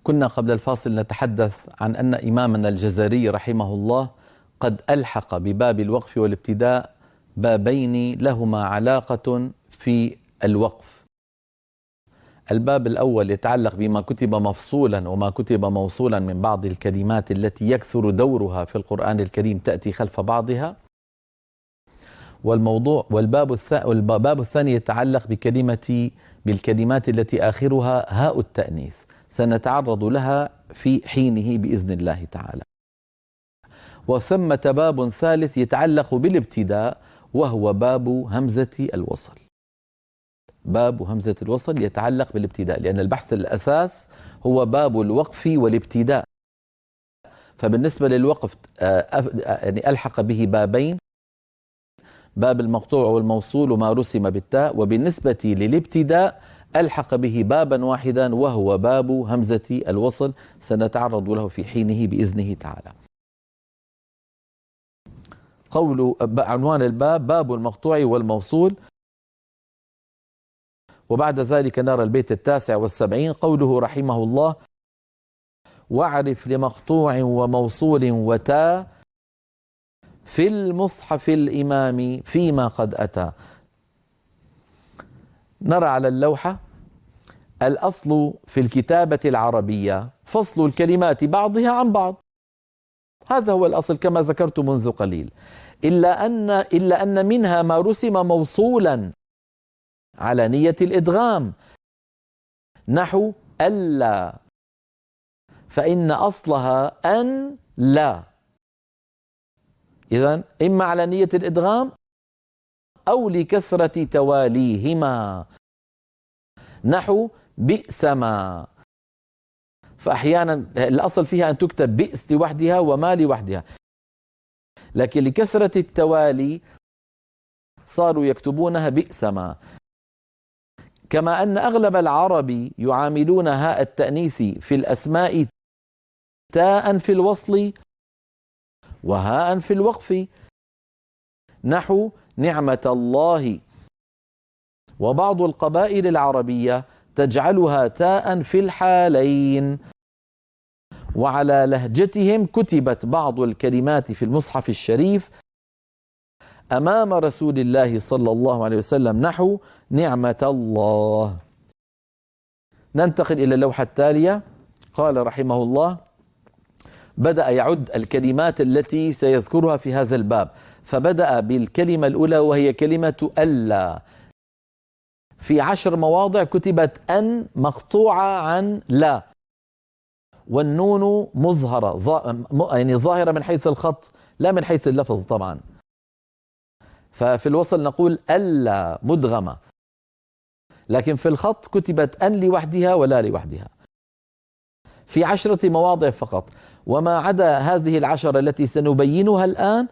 كنا قبل الفاصل نتحدث عن أن إمامنا الجزري رحمه الله قد ألحق بباب الوقف والابتداء بابين لهما علاقة في الوقف. الباب الأول يتعلق بما كتب مفصولا وما كتب موصولا من بعض الكلمات التي يكثر دورها في القرآن الكريم تأتي خلف بعضها. والباب الثاني يتعلق بالكلمات التي آخرها هاء التأنيث، سنتعرض لها في حينه بإذن الله تعالى. وثمة باب ثالث يتعلق بالابتداء وهو باب همزة الوصل. باب همزة الوصل يتعلق بالابتداء، لأن البحث الأساس هو باب الوقف والابتداء، فبالنسبة للوقف يعني ألحق به بابين، باب المقطوع والموصول وما رسم بالتاء، وبالنسبة للابتداء ألحق به بابا واحدا وهو باب همزة الوصل، سنتعرض له في حينه بإذنه تعالى. عنوان الباب باب المقطوع والموصول. وبعد ذلك نرى البيت 79 قوله رحمه الله: واعرف لمقطوع وموصول وتاء في المصحف الإمام فيما قد أتى. نرى على اللوحة: الأصل في الكتابة العربية فصل الكلمات بعضها عن بعض، هذا هو الأصل كما ذكرت منذ قليل، إلا أن منها ما رسم موصولا على نية الإدغام، نحو ألا، فإن أصلها أن لا، إذن إما على نية الإدغام أو لكثرة تواليهما، نحو بئسما، فأحيانا الأصل فيها أن تكتب بئس لوحدها وما لوحدها، لكن لكثرة التوالي صاروا يكتبونها بئسما. كما أن أغلب العرب يعاملون هاء التأنيث في الأسماء تاء في الوصل وهاء في الوقف، نحو نعمة الله، وبعض القبائل العربية تجعلها تاء في الحالين. وعلى لهجتهم كتبت بعض الكلمات في المصحف الشريف أمام رسول الله صلى الله عليه وسلم، نحو نعمة الله. ننتقل إلى اللوحة التالية. قال رحمه الله: بدأ يعد الكلمات التي سيذكرها في هذا الباب، فبدأ بالكلمة الأولى وهي كلمة ألا. في 10 مواضع كتبت أن مقطوعة عن لا، والنون مظهرة يعني ظاهرة من حيث الخط لا من حيث اللفظ طبعا، ففي الوصل نقول ألا مدغمة، لكن في الخط كتبت أن لوحدها ولا لوحدها في 10 مواضع فقط. وما عدا هذه 10 التي سنبينها الآن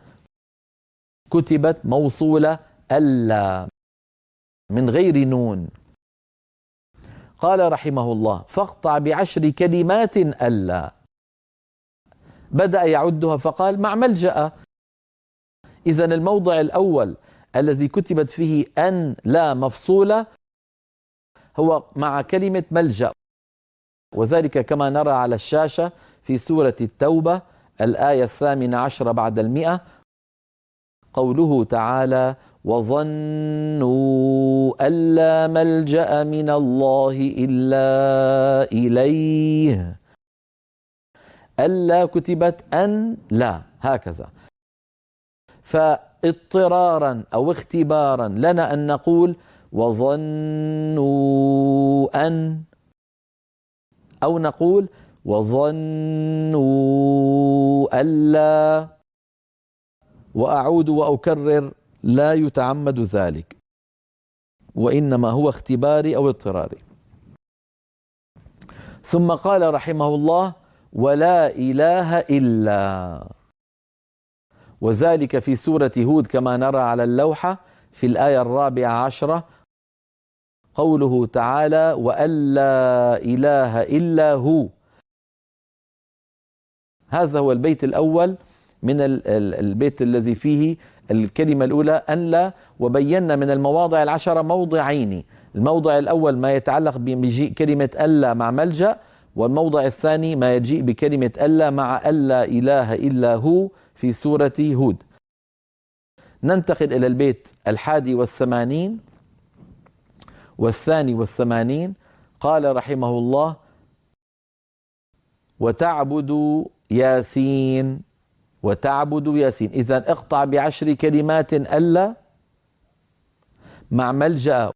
كتبت موصولة ألا من غير نون. قال رحمه الله: فاقطع ب10 كلمات ألا. بدأ يعدها فقال: مع ملجأ. إذن الموضع الأول الذي كتبت فيه أن لا مفصولة هو مع كلمة ملجأ، وذلك كما نرى على الشاشة في سورة التوبة الآية 18 بعد 100، قوله تعالى: وظنوا أن لا ملجأ من الله إلا إليه. ألا كتبت أن لا هكذا، فاضطرارا أو اختبارا لنا أن نقول وظنوا أن، أو نقول وظنوا ألا، وأعود وأكرر لا يتعمد ذلك، وإنما هو اختباري أو اضطراري. ثم قال رحمه الله: ولا إله إلا، وذلك في سورة هود كما نرى على اللوحة في الآية 14، قوله تعالى: وأن لا إله إلا هو. هذا هو البيت الأول من البيت الذي فيه الكلمة الأولى أن لا، وبينا من المواضع 10 موضعين. الموضع الأول ما يتعلق بمجيء كلمة ألا مع ملجأ، والموضع الثاني ما يجيء بكلمة ألا مع ألا إله إلا هو في سورة هود. ننتقل إلى البيت 81 و82. قال رحمه الله: وتعبد ياسين. وتعبد ياسين، إذن اقطع ب10 كلمات ألا مع ملجأ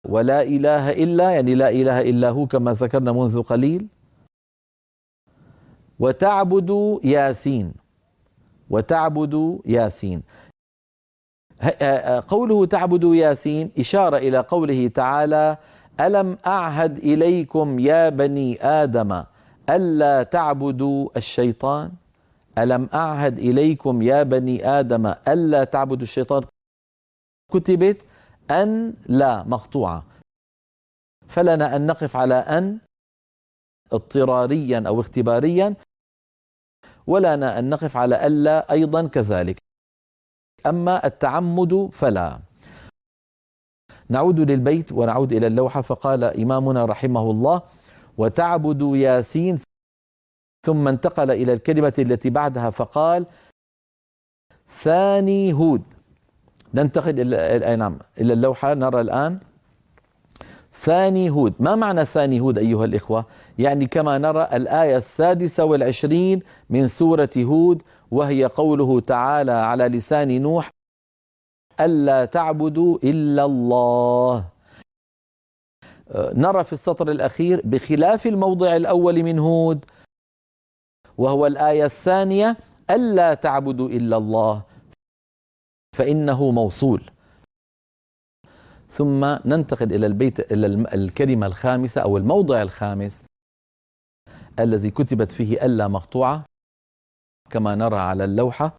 ولا إله إلا، يعني لا إله إلا هو كما ذكرنا منذ قليل. وتعبد ياسين. وتعبد ياسين. قوله تعبد ياسين إشارة إلى قوله تعالى: ألم أعهد إليكم يا بني آدم ألا تعبدوا الشيطان. ألم أعهد إليكم يا بني آدم ألا تعبدوا الشيطان، كتبت أن لا مقطوعة، فلنا أن نقف على أن اضطراريا أو اختباريا، ولنا أن نقف على ألا أيضا كذلك. أما التعمد فلا. نعود للبيت ونعود إلى اللوحة. فقال إمامنا رحمه الله: وتعبد ياسين، ثم انتقل إلى الكلمة التي بعدها فقال: ثاني هود. ننتقل إلى اللوحة، نرى الآن ثاني هود. ما معنى ثاني هود أيها الإخوة؟ يعني كما نرى الآية 26 من سورة هود، وهي قوله تعالى على لسان نوح: ألا تعبدوا إلا الله. نرى في السطر الأخير بخلاف الموضع الأول من هود وهو الآية 2: ألا تعبدوا إلا الله، فإنه موصول. ثم ننتقل إلى الكلمة الخامسة أو الموضع الخامس الذي كتبت فيه ألا مقطوعة كما نرى على اللوحة،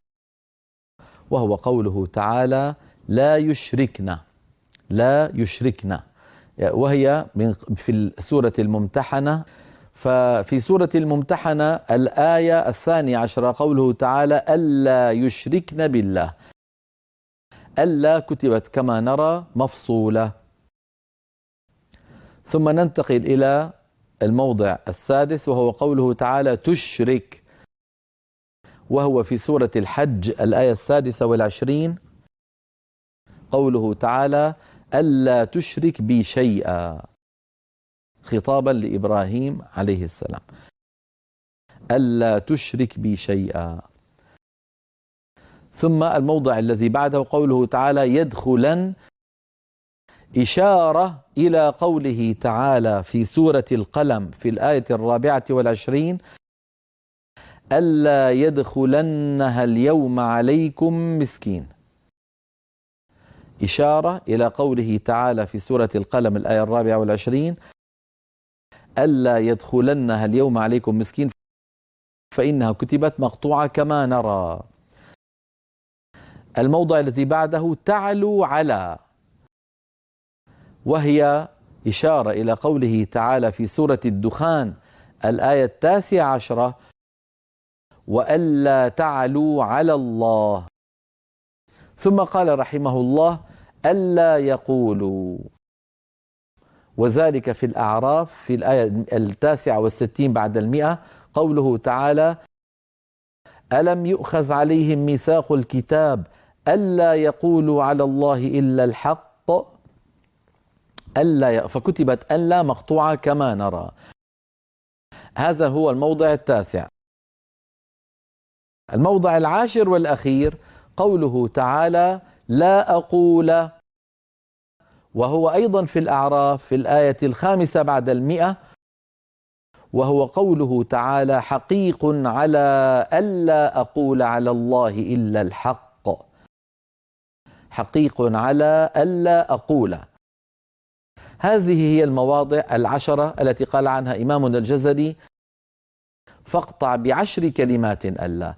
وهو قوله تعالى: لا يشركن. لا يشركن، وهي في سورة الممتحنة. ففي سورة الممتحنة الآية 12 قوله تعالى: ألا يشركن بالله. ألا كتبت كما نرى مفصولة. ثم ننتقل إلى الموضع السادس وهو قوله تعالى: تشرك، وهو في سورة الحج الآية 26 قوله تعالى: ألا تشرك بي شيئا، خطابا لإبراهيم عليه السلام. ألا تشرك بي شيئا. ثم الموضع الذي بعده قوله تعالى: يدخلن، إشارة إلى قوله تعالى في سورة القلم في الآية 24: ألا يدخلنها اليوم عليكم مسكين. إشارة إلى قوله تعالى في سورة القلم الآية 24: ألا يدخلنها اليوم عليكم مسكين، فإنها كتبت مقطوعة كما نرى. الموضع الذي بعده تعلو على، وهي إشارة إلى قوله تعالى في سورة الدخان الآية 19: وألا تعلوا على الله. ثم قال رحمه الله: ألا يقولوا، وذلك في الأعراف في الآية 69 بعد 100 قوله تعالى: ألم يؤخذ عليهم ميثاق الكتاب ألا يقولوا على الله إلا الحق. فكتبت ألا مقطوعة كما نرى. هذا هو الموضع التاسع. الموضع العاشر والأخير قوله تعالى: لا أقول، وهو أيضا في الأعراف في الآية 5 بعد 100 وهو قوله تعالى: حقيق على ألا أقول على الله إلا الحق. حقيق على ألا أقول. هذه هي المواضع 10 التي قال عنها إمامنا الجزري: فاقطع ب10 كلمات ألا.